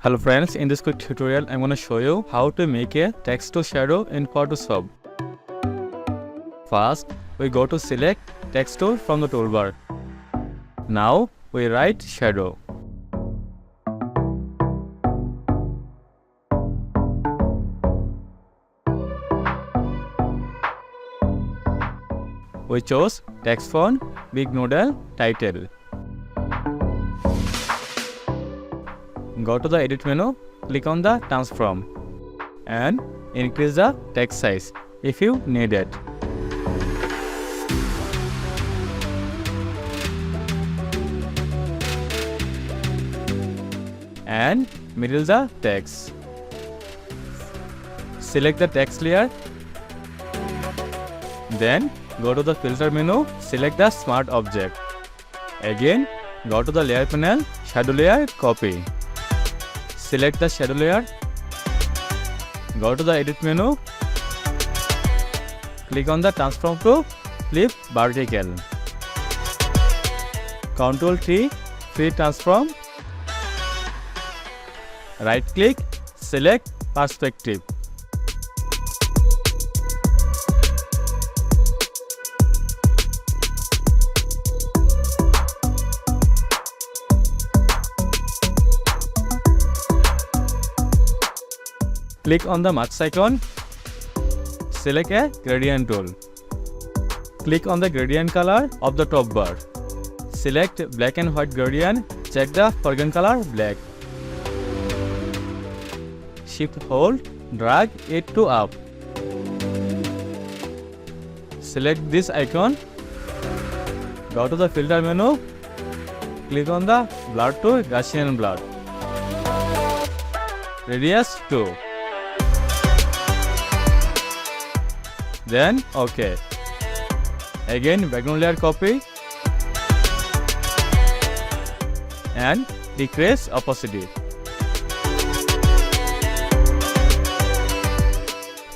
Hello friends, in this quick tutorial I'm going to show you how to make a text to shadow in Photoshop. First, we go to select text tool from the toolbar. Now we write shadow. We chose text font, big nodal, title. Go to the edit menu, click on the transform and increase the text size if you need it. And middle the text. Select the text layer. Then go to the filter menu, select the smart object. Again, go to the layer panel, shadow layer, copy. Select the shadow layer, go to the edit menu, click on the transform to flip vertical. Ctrl T, free transform, right click, select perspective. Click on the mask icon, select a gradient tool. Click on the gradient color of the top bar. Select black and white gradient, check the foreground color black. Shift hold, drag it to up. Select this icon, go to the filter menu, click on the blur to Gaussian blur. Radius 2. Then OK. Again background layer copy and decrease opacity.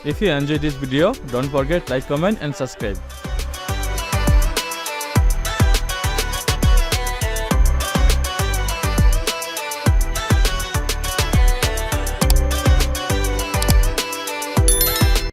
If you enjoyed this video, don't forget like, comment and subscribe.